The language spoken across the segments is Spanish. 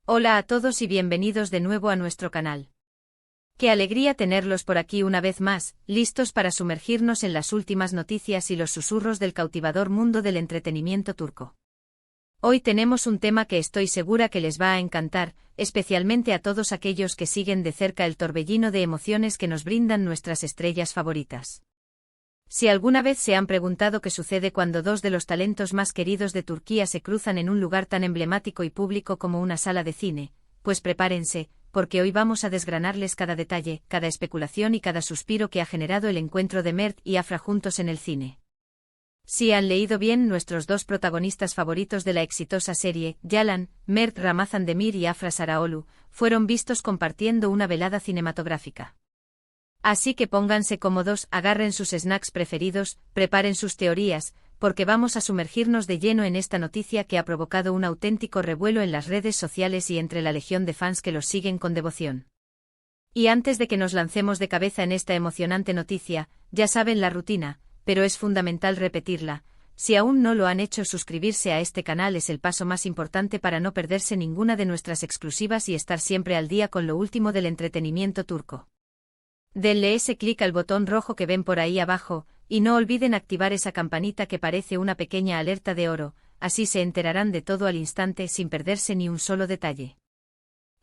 Hola a todos y bienvenidos de nuevo a nuestro canal. Qué alegría tenerlos por aquí una vez más, listos para sumergirnos en las últimas noticias y los susurros del cautivador mundo del entretenimiento turco. Hoy tenemos un tema que estoy segura que les va a encantar, especialmente a todos aquellos que siguen de cerca el torbellino de emociones que nos brindan nuestras estrellas favoritas. Si alguna vez se han preguntado qué sucede cuando dos de los talentos más queridos de Turquía se cruzan en un lugar tan emblemático y público como una sala de cine, pues prepárense, porque hoy vamos a desgranarles cada detalle, cada especulación y cada suspiro que ha generado el encuentro de Mert y Afra juntos en el cine. Si han leído bien, nuestros dos protagonistas favoritos de la exitosa serie, Yalan, Mert Ramazan Demir y Afra Saraoglu, fueron vistos compartiendo una velada cinematográfica. Así que pónganse cómodos, agarren sus snacks preferidos, preparen sus teorías, porque vamos a sumergirnos de lleno en esta noticia que ha provocado un auténtico revuelo en las redes sociales y entre la legión de fans que los siguen con devoción. Y antes de que nos lancemos de cabeza en esta emocionante noticia, ya saben la rutina, pero es fundamental repetirla. Si aún no lo han hecho, suscribirse a este canal es el paso más importante para no perderse ninguna de nuestras exclusivas y estar siempre al día con lo último del entretenimiento turco. Denle ese clic al botón rojo que ven por ahí abajo, y no olviden activar esa campanita que parece una pequeña alerta de oro, así se enterarán de todo al instante sin perderse ni un solo detalle.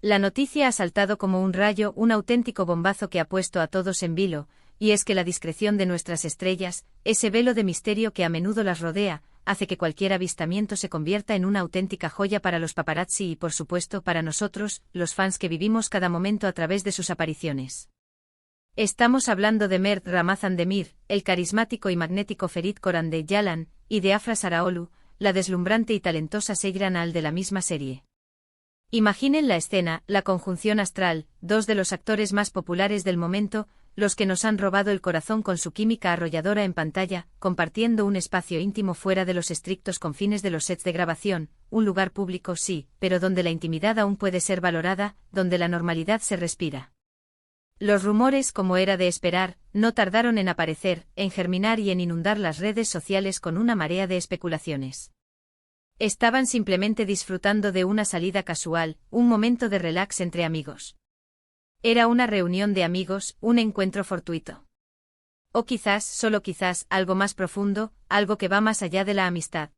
La noticia ha saltado como un rayo, un auténtico bombazo que ha puesto a todos en vilo, y es que la discreción de nuestras estrellas, ese velo de misterio que a menudo las rodea, hace que cualquier avistamiento se convierta en una auténtica joya para los paparazzi y por supuesto para nosotros, los fans que vivimos cada momento a través de sus apariciones. Estamos hablando de Mert Ramazan Demir, el carismático y magnético Ferit Koran de Yalan, y de Afra Saraoglu, la deslumbrante y talentosa Seyran Al de la misma serie. Imaginen la escena, la conjunción astral, dos de los actores más populares del momento, los que nos han robado el corazón con su química arrolladora en pantalla, compartiendo un espacio íntimo fuera de los estrictos confines de los sets de grabación, un lugar público sí, pero donde la intimidad aún puede ser valorada, donde la normalidad se respira. Los rumores, como era de esperar, no tardaron en aparecer, en germinar y en inundar las redes sociales con una marea de especulaciones. Estaban simplemente disfrutando de una salida casual, un momento de relax entre amigos. Era una reunión de amigos, un encuentro fortuito. O quizás, solo quizás, algo más profundo, algo que va más allá de la amistad.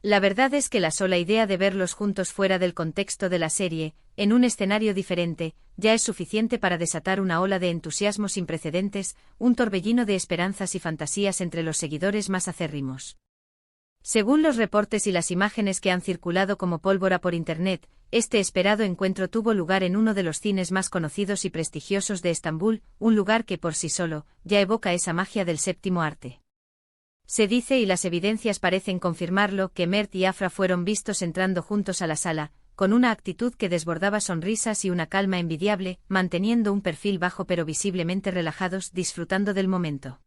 La verdad es que la sola idea de verlos juntos fuera del contexto de la serie, en un escenario diferente, ya es suficiente para desatar una ola de entusiasmo sin precedentes, un torbellino de esperanzas y fantasías entre los seguidores más acérrimos. Según los reportes y las imágenes que han circulado como pólvora por Internet, este esperado encuentro tuvo lugar en uno de los cines más conocidos y prestigiosos de Estambul, un lugar que por sí solo, ya evoca esa magia del séptimo arte. Se dice, y las evidencias parecen confirmarlo, que Mert y Afra fueron vistos entrando juntos a la sala, con una actitud que desbordaba sonrisas y una calma envidiable, manteniendo un perfil bajo pero visiblemente relajados, disfrutando del momento.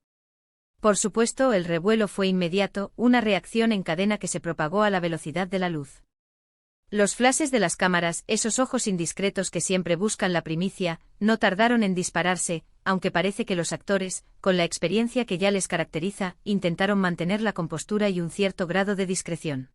Por supuesto, el revuelo fue inmediato, una reacción en cadena que se propagó a la velocidad de la luz. Los flashes de las cámaras, esos ojos indiscretos que siempre buscan la primicia, no tardaron en dispararse, aunque parece que los actores, con la experiencia que ya les caracteriza, intentaron mantener la compostura y un cierto grado de discreción.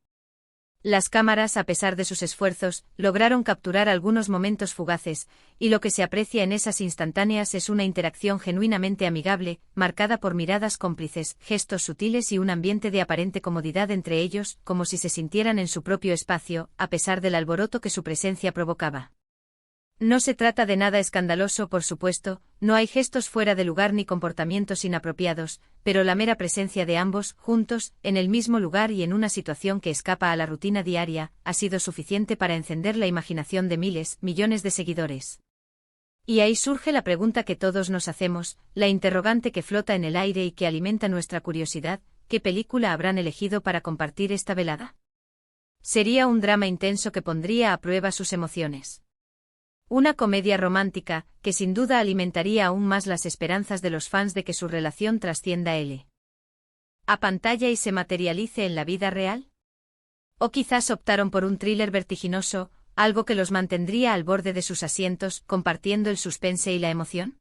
Las cámaras, a pesar de sus esfuerzos, lograron capturar algunos momentos fugaces, y lo que se aprecia en esas instantáneas es una interacción genuinamente amigable, marcada por miradas cómplices, gestos sutiles y un ambiente de aparente comodidad entre ellos, como si se sintieran en su propio espacio, a pesar del alboroto que su presencia provocaba. No se trata de nada escandaloso, por supuesto, no hay gestos fuera de lugar ni comportamientos inapropiados, pero la mera presencia de ambos, juntos, en el mismo lugar y en una situación que escapa a la rutina diaria, ha sido suficiente para encender la imaginación de miles, millones de seguidores. Y ahí surge la pregunta que todos nos hacemos, la interrogante que flota en el aire y que alimenta nuestra curiosidad: ¿qué película habrán elegido para compartir esta velada? ¿Sería un drama intenso que pondría a prueba sus emociones? Una comedia romántica, que sin duda alimentaría aún más las esperanzas de los fans de que su relación trascienda a pantalla y se materialice en la vida real? ¿O quizás optaron por un thriller vertiginoso, algo que los mantendría al borde de sus asientos, compartiendo el suspense y la emoción?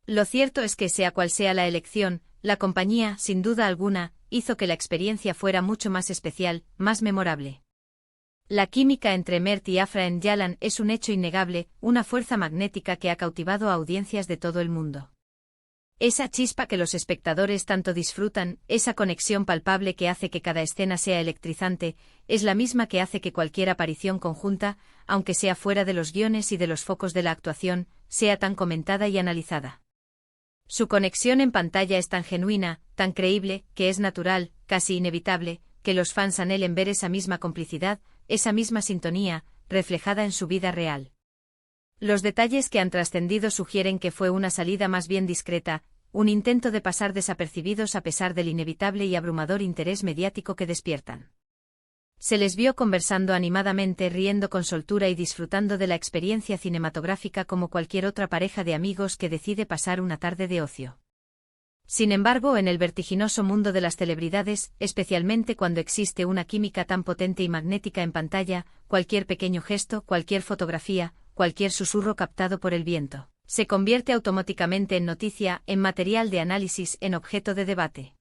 Lo cierto es que sea cual sea la elección, la compañía, sin duda alguna, hizo que la experiencia fuera mucho más especial, más memorable. La química entre Mert y Afra en Yalan es un hecho innegable, una fuerza magnética que ha cautivado a audiencias de todo el mundo. Esa chispa que los espectadores tanto disfrutan, esa conexión palpable que hace que cada escena sea electrizante, es la misma que hace que cualquier aparición conjunta, aunque sea fuera de los guiones y de los focos de la actuación, sea tan comentada y analizada. Su conexión en pantalla es tan genuina, tan creíble, que es natural, casi inevitable, que los fans anhelen ver esa misma complicidad, esa misma sintonía, reflejada en su vida real. Los detalles que han trascendido sugieren que fue una salida más bien discreta, un intento de pasar desapercibidos a pesar del inevitable y abrumador interés mediático que despiertan. Se les vio conversando animadamente, riendo con soltura y disfrutando de la experiencia cinematográfica como cualquier otra pareja de amigos que decide pasar una tarde de ocio. Sin embargo, en el vertiginoso mundo de las celebridades, especialmente cuando existe una química tan potente y magnética en pantalla, cualquier pequeño gesto, cualquier fotografía, cualquier susurro captado por el viento, se convierte automáticamente en noticia, en material de análisis, en objeto de debate.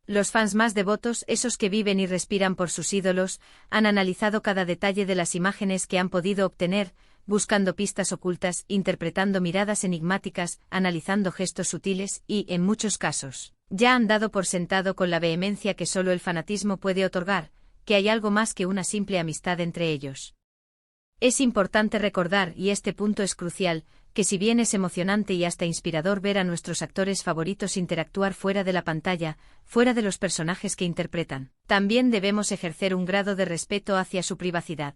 Los fans más devotos, esos que viven y respiran por sus ídolos, han analizado cada detalle de las imágenes que han podido obtener, buscando pistas ocultas, interpretando miradas enigmáticas, analizando gestos sutiles y, en muchos casos, ya han dado por sentado con la vehemencia que solo el fanatismo puede otorgar, que hay algo más que una simple amistad entre ellos. Es importante recordar, y este punto es crucial, que si bien es emocionante y hasta inspirador ver a nuestros actores favoritos interactuar fuera de la pantalla, fuera de los personajes que interpretan, también debemos ejercer un grado de respeto hacia su privacidad.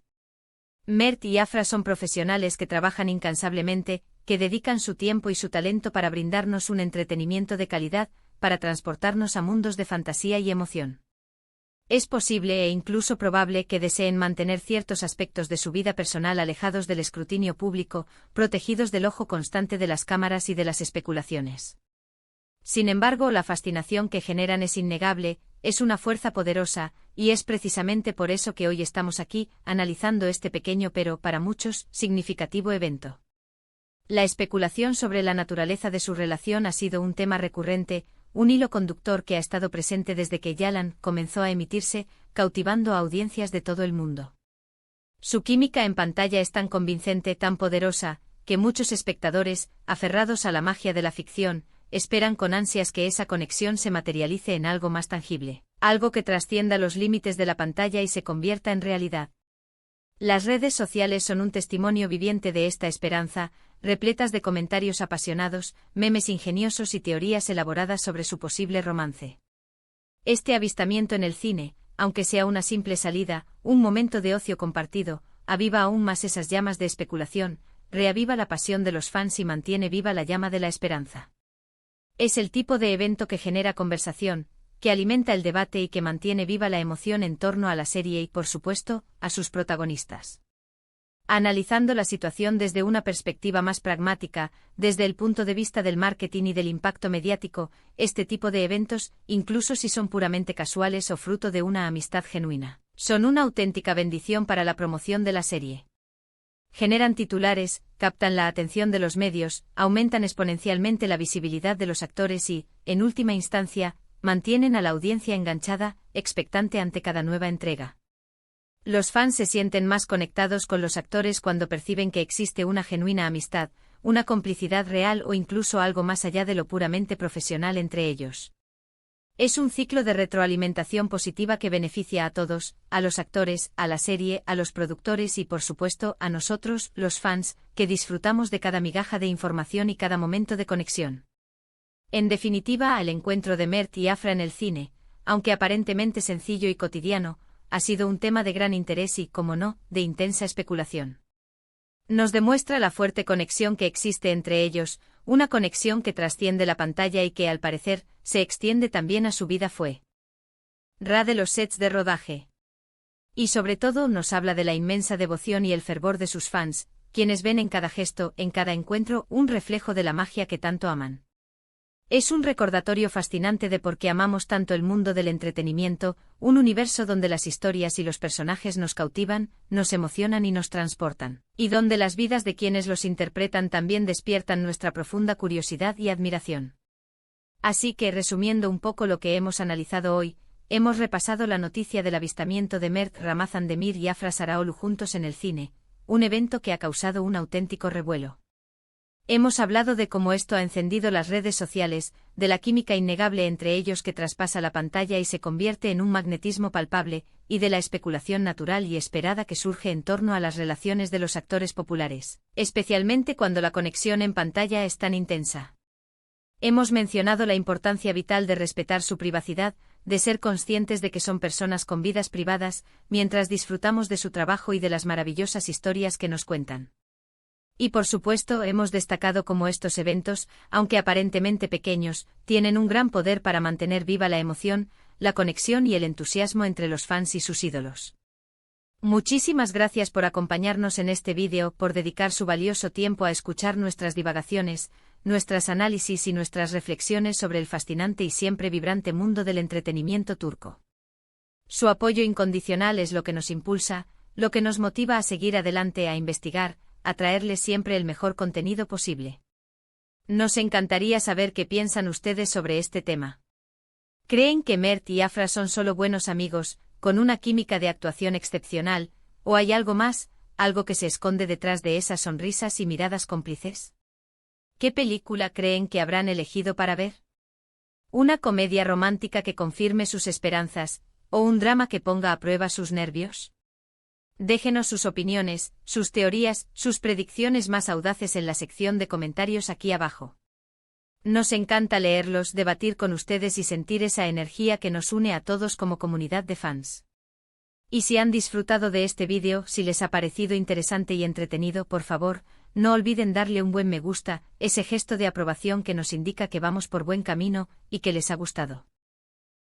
Mert y Afra son profesionales que trabajan incansablemente, que dedican su tiempo y su talento para brindarnos un entretenimiento de calidad, para transportarnos a mundos de fantasía y emoción. Es posible e incluso probable que deseen mantener ciertos aspectos de su vida personal alejados del escrutinio público, protegidos del ojo constante de las cámaras y de las especulaciones. Sin embargo, la fascinación que generan es innegable, es una fuerza poderosa, y es precisamente por eso que hoy estamos aquí, analizando este pequeño pero, para muchos, significativo evento. La especulación sobre la naturaleza de su relación ha sido un tema recurrente, un hilo conductor que ha estado presente desde que Yalan comenzó a emitirse, cautivando a audiencias de todo el mundo. Su química en pantalla es tan convincente, tan poderosa, que muchos espectadores, aferrados a la magia de la ficción, esperan con ansias que esa conexión se materialice en algo más tangible, algo que trascienda los límites de la pantalla y se convierta en realidad. Las redes sociales son un testimonio viviente de esta esperanza, repletas de comentarios apasionados, memes ingeniosos y teorías elaboradas sobre su posible romance. Este avistamiento en el cine, aunque sea una simple salida, un momento de ocio compartido, aviva aún más esas llamas de especulación, reaviva la pasión de los fans y mantiene viva la llama de la esperanza. Es el tipo de evento que genera conversación, que alimenta el debate y que mantiene viva la emoción en torno a la serie y, por supuesto, a sus protagonistas. Analizando la situación desde una perspectiva más pragmática, desde el punto de vista del marketing y del impacto mediático, este tipo de eventos, incluso si son puramente casuales o fruto de una amistad genuina, son una auténtica bendición para la promoción de la serie. Generan titulares, captan la atención de los medios, aumentan exponencialmente la visibilidad de los actores y, en última instancia, mantienen a la audiencia enganchada, expectante ante cada nueva entrega. Los fans se sienten más conectados con los actores cuando perciben que existe una genuina amistad, una complicidad real o incluso algo más allá de lo puramente profesional entre ellos. Es un ciclo de retroalimentación positiva que beneficia a todos, a los actores, a la serie, a los productores y por supuesto a nosotros, los fans, que disfrutamos de cada migaja de información y cada momento de conexión. En definitiva, el encuentro de Mert y Afra en el cine, aunque aparentemente sencillo y cotidiano, ha sido un tema de gran interés y, como no, de intensa especulación. Nos demuestra la fuerte conexión que existe entre ellos, una conexión que trasciende la pantalla y que, al parecer, se extiende también a su vida fuera de los sets de rodaje. Y sobre todo nos habla de la inmensa devoción y el fervor de sus fans, quienes ven en cada gesto, en cada encuentro, un reflejo de la magia que tanto aman. Es un recordatorio fascinante de por qué amamos tanto el mundo del entretenimiento, un universo donde las historias y los personajes nos cautivan, nos emocionan y nos transportan, y donde las vidas de quienes los interpretan también despiertan nuestra profunda curiosidad y admiración. Así que, resumiendo un poco lo que hemos analizado hoy, hemos repasado la noticia del avistamiento de Mert Ramazan Demir y Afra Saraolu juntos en el cine, un evento que ha causado un auténtico revuelo. Hemos hablado de cómo esto ha encendido las redes sociales, de la química innegable entre ellos que traspasa la pantalla y se convierte en un magnetismo palpable, y de la especulación natural y esperada que surge en torno a las relaciones de los actores populares, especialmente cuando la conexión en pantalla es tan intensa. Hemos mencionado la importancia vital de respetar su privacidad, de ser conscientes de que son personas con vidas privadas, mientras disfrutamos de su trabajo y de las maravillosas historias que nos cuentan. Y por supuesto hemos destacado cómo estos eventos, aunque aparentemente pequeños, tienen un gran poder para mantener viva la emoción, la conexión y el entusiasmo entre los fans y sus ídolos. Muchísimas gracias por acompañarnos en este vídeo, por dedicar su valioso tiempo a escuchar nuestras divagaciones, nuestras análisis y nuestras reflexiones sobre el fascinante y siempre vibrante mundo del entretenimiento turco. Su apoyo incondicional es lo que nos impulsa, lo que nos motiva a seguir adelante, a investigar, a traerles siempre el mejor contenido posible. Nos encantaría saber qué piensan ustedes sobre este tema. ¿Creen que Mert y Afra son solo buenos amigos, con una química de actuación excepcional, o hay algo más, algo que se esconde detrás de esas sonrisas y miradas cómplices? ¿Qué película creen que habrán elegido para ver? ¿Una comedia romántica que confirme sus esperanzas, o un drama que ponga a prueba sus nervios? Déjenos sus opiniones, sus teorías, sus predicciones más audaces en la sección de comentarios aquí abajo. Nos encanta leerlos, debatir con ustedes y sentir esa energía que nos une a todos como comunidad de fans. Y si han disfrutado de este vídeo, si les ha parecido interesante y entretenido, por favor, no olviden darle un buen me gusta, ese gesto de aprobación que nos indica que vamos por buen camino y que les ha gustado.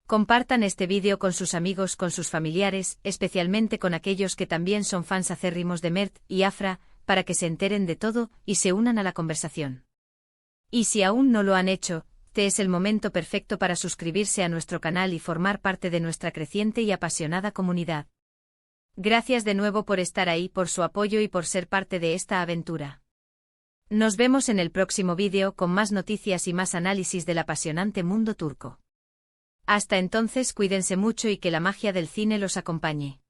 Compartan este vídeo con sus amigos, con sus familiares, especialmente con aquellos que también son fans acérrimos de Mert y Afra, para que se enteren de todo y se unan a la conversación. Y si aún no lo han hecho, este es el momento perfecto para suscribirse a nuestro canal y formar parte de nuestra creciente y apasionada comunidad. Gracias de nuevo por estar ahí, por su apoyo y por ser parte de esta aventura. Nos vemos en el próximo vídeo con más noticias y más análisis del apasionante mundo turco. Hasta entonces, cuídense mucho y que la magia del cine los acompañe.